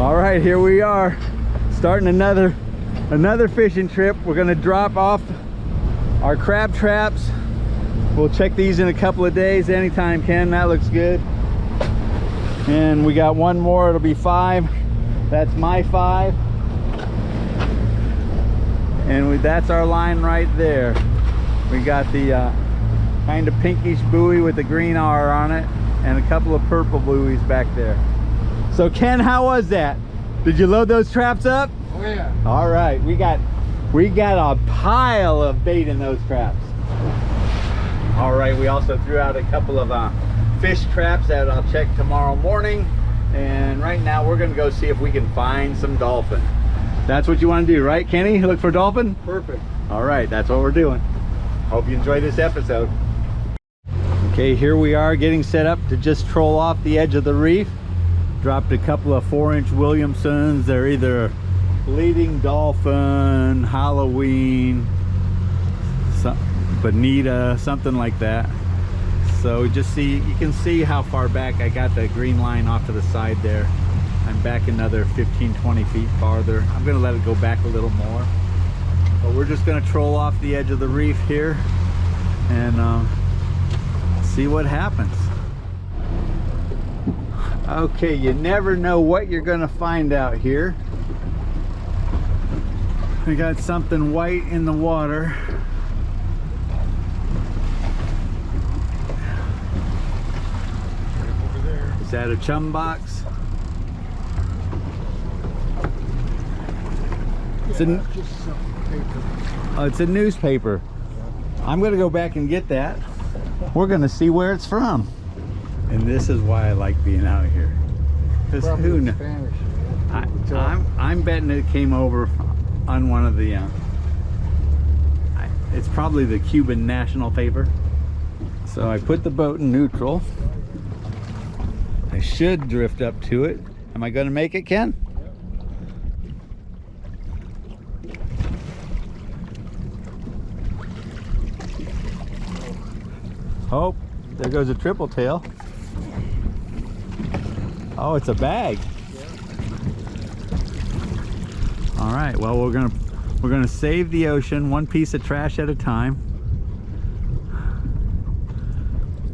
All right, here we are, starting another fishing trip. We're gonna drop off our crab traps. We'll check these in a couple of days. Anytime, Ken, that looks good. And we got one more, it'll be 5. That's my 5. And that's our line right there. We got the kind of pinkish buoy with the green R on it, and a couple of purple buoys back there. So Ken, how was that? Did you load those traps up? Oh yeah. All right, we got a pile of bait in those traps. All right, we also threw out a couple of fish traps that I'll check tomorrow morning. And right now we're gonna go see if we can find some dolphin. That's what you want to do, right, Kenny? Look for dolphin? Perfect. All right, that's what we're doing. Hope you enjoy this episode. Okay, here we are getting set up to just troll off the edge of the reef. Dropped a couple of 4-inch Williamsons. They're either bleeding dolphin, Halloween, bonita, something like that. So just see, you can see how far back I got the green line off to the side there. I'm back another 15-20 feet farther. I'm gonna let it go back a little more, but we're just gonna troll off the edge of the reef here and see what happens. Okay, you never know what you're gonna find out here. We got something white in the water. Over there. Is that a chum box? It's a newspaper. I'm gonna go back and get that. We're gonna see where it's from. And this is why I like being out here. Because who knows? I'm betting it came over on one of the it's probably the Cuban national paper. So I put the boat in neutral. I should drift up to it. Am I gonna make it, Ken? Oh, there goes a triple tail. Oh, it's a bag. Yeah. All right, well, we're gonna save the ocean one piece of trash at a time.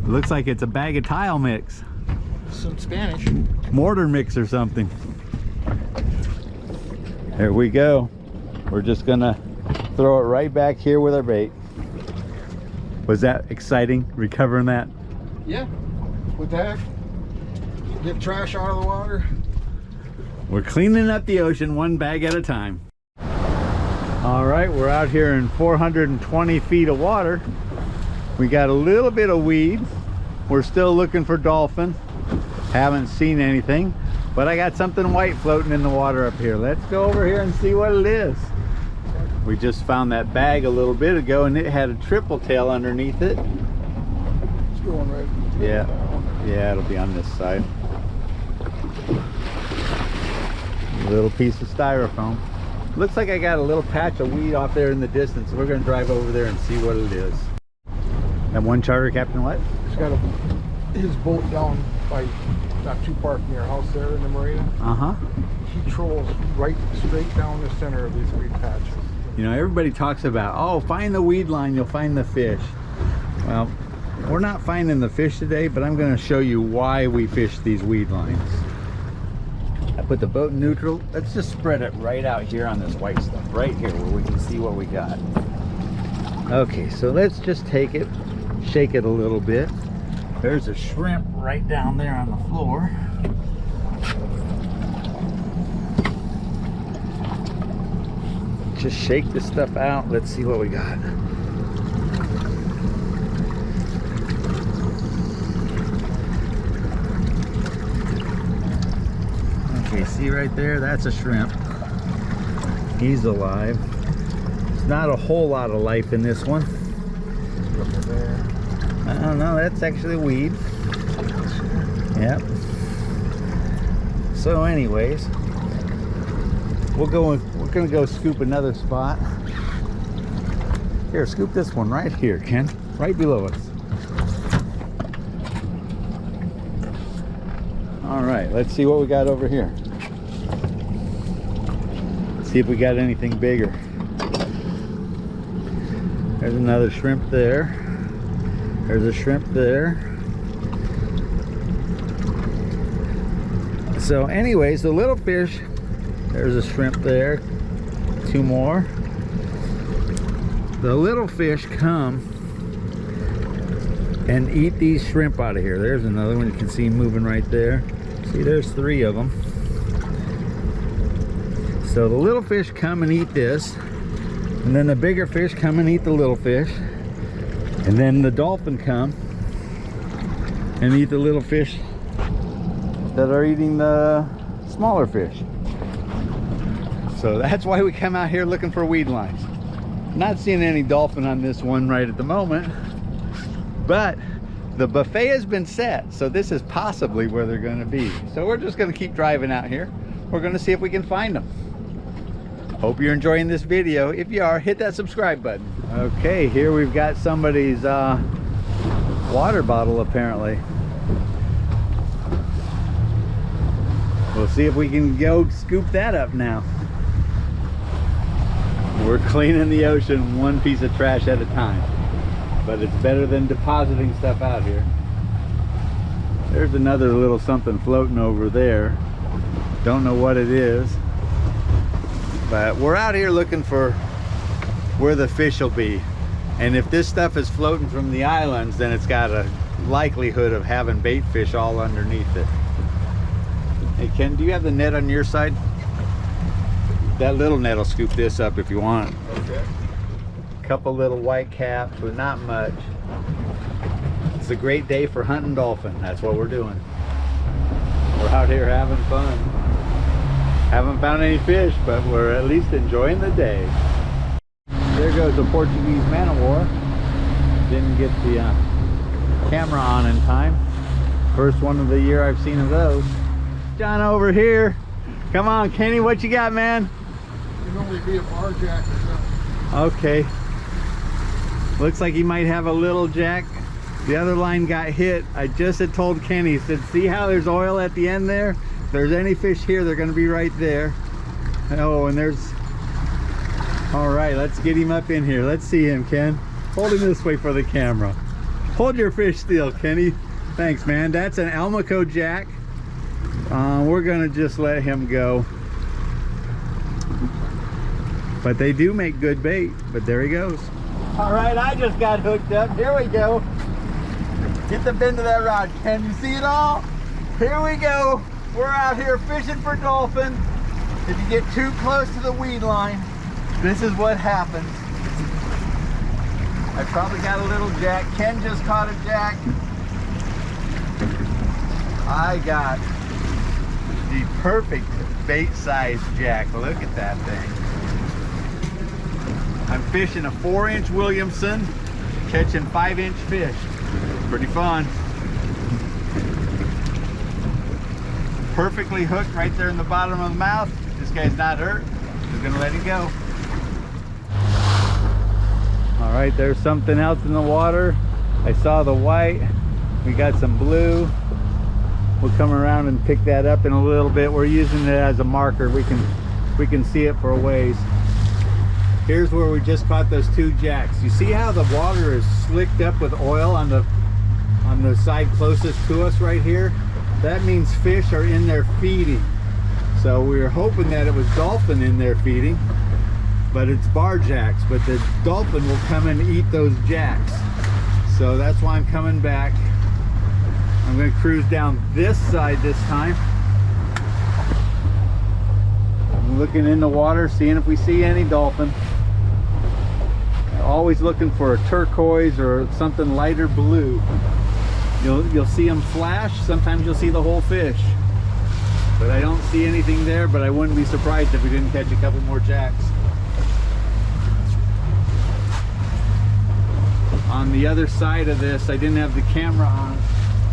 It looks like it's a bag of tile mix. Some Spanish. Mortar mix or something. There we go. We're just gonna throw it right back here with our bait. Was that exciting, recovering that? Yeah. With that, get trash out of the water. We're cleaning up the ocean one bag at a time. All right, we're out here in 420 feet of water. We got a little bit of weed. We're still looking for dolphin. Haven't seen anything, but I got something white floating in the water up here. Let's go over here and see what it is. We just found that bag a little bit ago and it had a triple tail underneath it. It's going right. Yeah, it'll be on this side. A little piece of styrofoam. Looks like I got a little patch of weed off there in the distance. We're gonna drive over there and see what it is. That one charter captain what? He's got his boat down by not too far from your house there in the marina. Uh-huh. He trolls right straight down the center of these weed patches. You know, everybody talks about, oh, find the weed line, you'll find the fish. Well, we're not finding the fish today, but I'm going to show you why we fish these weed lines. I put the boat in neutral. Let's just spread it right out here on this white stuff, right here where we can see what we got. Okay, so let's just take it, shake it a little bit. There's a shrimp right down there on the floor. Just shake this stuff out. Let's see what we got. Okay, see right there? That's a shrimp. He's alive. There's not a whole lot of life in this one. I don't know, that's actually weed. Yep. So anyways, we're gonna go scoop another spot. Here, scoop this one right here, Ken, right below us. All right, let's see what we got over here. See if we got anything bigger. There's another shrimp there. There's a shrimp there. So anyways, the little fish, there's a shrimp there. 2 more. The little fish come and eat these shrimp out of here. There's another one, you can see moving right there. See, there's 3 of them. So the little fish come and eat this, and then the bigger fish come and eat the little fish, and then the dolphin come and eat the little fish that are eating the smaller fish. So that's why we come out here looking for weed lines. Not seeing any dolphin on this one right at the moment, but the buffet has been set, so this is possibly where they're going to be. So we're just going to keep driving out here. We're going to see if we can find them. Hope you're enjoying this video. If you are, hit that subscribe button. Okay, here we've got somebody's water bottle apparently. We'll see if we can go scoop that up now. We're cleaning the ocean 1 piece of trash at a time, but it's better than depositing stuff out here. There's another little something floating over there. Don't know what it is, but we're out here looking for where the fish will be. And if this stuff is floating from the islands, then it's got a likelihood of having bait fish all underneath it. Hey Ken, do you have the net on your side? That little net will scoop this up if you want. Okay. Couple little white caps, but not much. It's a great day for hunting dolphin. That's what we're doing. We're out here having fun. Haven't found any fish, but we're at least enjoying the day. There goes the Portuguese man-o-war. Didn't get the camera on in time. First one of the year I've seen of those. John over here. Come on, Kenny, what you got, man? It can only be a bar jack or something. Okay. Looks like he might have a little jack. The other line got hit. I just had told Kenny, said, see how there's oil at the end there? If there's any fish here, they're going to be right there. Oh, and there's... All right, let's get him up in here. Let's see him, Ken. Hold him this way for the camera. Hold your fish still, Kenny. Thanks, man. That's an Almaco jack. We're going to just let him go. But they do make good bait. But there he goes. All right, I just got hooked up. Here we go. Get the bend of that rod. Can you see it all? Here we go. We're out here fishing for dolphin. If you get too close to the weed line, this is what happens. I probably got a little jack. Ken just caught a jack. I got the perfect bait size jack. Look at that thing. I'm fishing a 4-inch Williamson, catching 5-inch fish. Pretty fun. Perfectly hooked right there in the bottom of the mouth. This guy's not hurt. Just gonna let it go. All right, there's something else in the water. I saw the white. We got some blue. We'll come around and pick that up in a little bit. We're using it as a marker. We can see it for a ways. Here's where we just caught those 2 jacks. You see how the water is slicked up with oil on the side closest to us right here? That means fish are in there feeding. So we were hoping that it was dolphin in there feeding, but it's bar jacks. But the dolphin will come and eat those jacks. So that's why I'm coming back. I'm going to cruise down this side this time. I'm looking in the water, seeing if we see any dolphin. Always looking for a turquoise or something lighter blue. You'll see them flash. Sometimes you'll see the whole fish. But I don't see anything there, but I wouldn't be surprised if we didn't catch a couple more jacks. On the other side of this, I didn't have the camera on.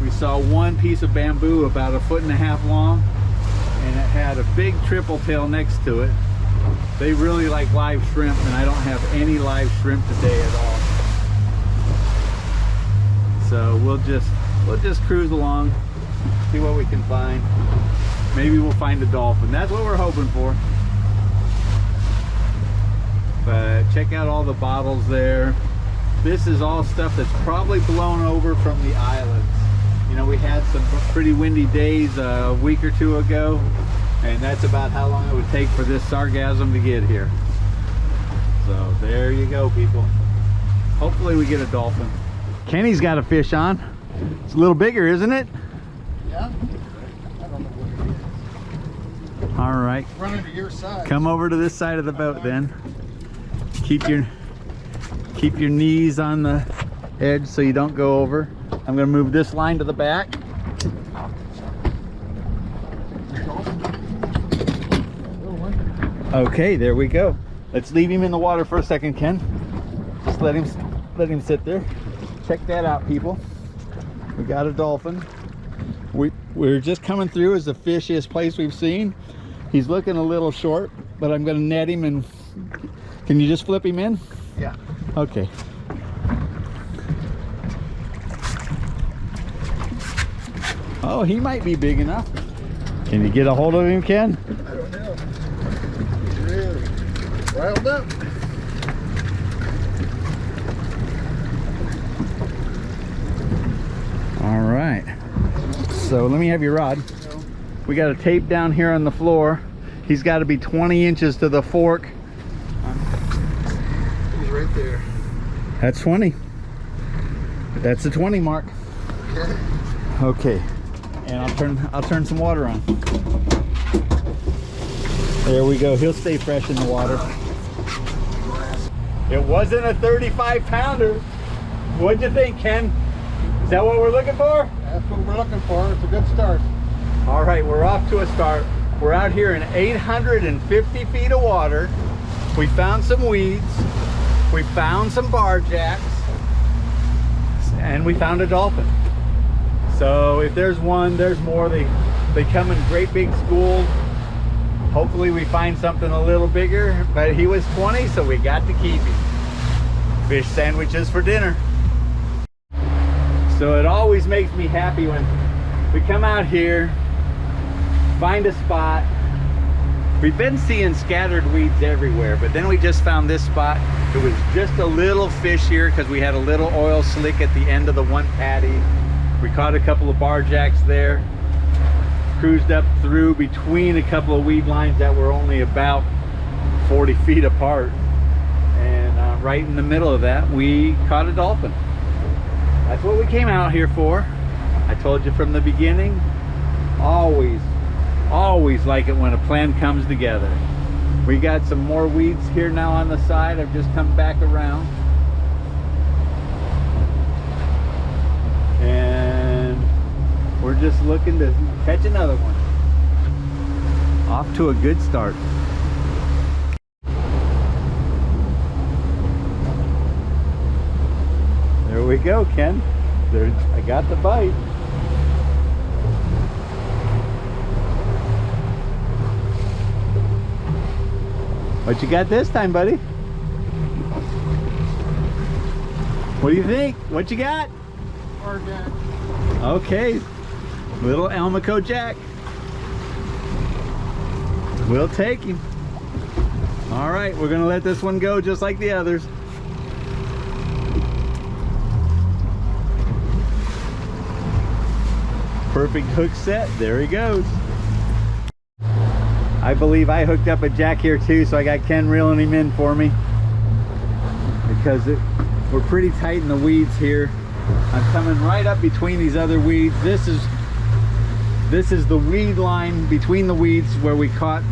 We saw one piece of bamboo about 1.5 feet long, and it had a big triple tail next to it. They really like live shrimp, and I don't have any live shrimp today at all. So we'll just cruise along, see what we can find. Maybe we'll find a dolphin. That's what we're hoping for. But check out all the bottles there. This is all stuff that's probably blown over from the islands. You know, we had some pretty windy days a week or two ago, and that's about how long it would take for this sargassum to get here. So there you go, people. Hopefully we get a dolphin. Kenny's got a fish on. It's a little bigger, isn't it? Yeah. I don't know what it is. All right. Running to your side. Come over to this side of the boat then. Keep your knees on the edge so you don't go over. I'm going to move this line to the back. Okay, there we go. Let's leave him in the water for a second, Ken. Just let him sit there. Check that out, people. We got a dolphin. We're just coming through as the fishiest place we've seen. He's looking a little short, but I'm going to net him. And can you just flip him in? Yeah. Okay. Oh, he might be big enough. Can you get a hold of him, Ken? I don't know. He's really riled up. All right. So let me have your rod. We got a tape down here on the floor. He's got to be 20 inches to the fork. He's right there. That's 20. That's the 20 mark. Okay. Okay. And I'll turn some water on. There we go. He'll stay fresh in the water. It wasn't a 35-pounder. What'd you think, Ken? Is that what we're looking for? That's what we're looking for. It's a good start. All right, we're off to a start. We're out here in 850 feet of water. We found some weeds. We found some barjacks. And we found a dolphin. So if there's one, there's more. They come in great big schools. Hopefully we find something a little bigger, but he was 20, so we got to keep him. Fish sandwiches for dinner. So it always makes me happy when we come out here, find a spot. We've been seeing scattered weeds everywhere, but then we just found this spot. It was just a little fishier because we had a little oil slick at the end of the one patty. We caught a couple of barjacks there, cruised up through between a couple of weed lines that were only about 40 feet apart. And right in the middle of that, we caught a dolphin. That's what we came out here for. I told you from the beginning, always like it when a plan comes together. We got some more weeds here now on the side. I've just come back around. And we're just looking to catch another one. Off to a good start. There we go, Ken. I got the bite. What you got this time, buddy? What do you think? What you got? Barjack. Okay, little Almaco Jack. We'll take him. All right, we're gonna let this one go just like the others. Perfect hook set. There he goes. I believe I hooked up a jack here too, so I got Ken reeling him in for me because we're pretty tight in the weeds here. I'm coming right up between these other weeds. This is the weed line between the weeds where we caught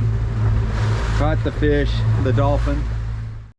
the fish, the dolphin.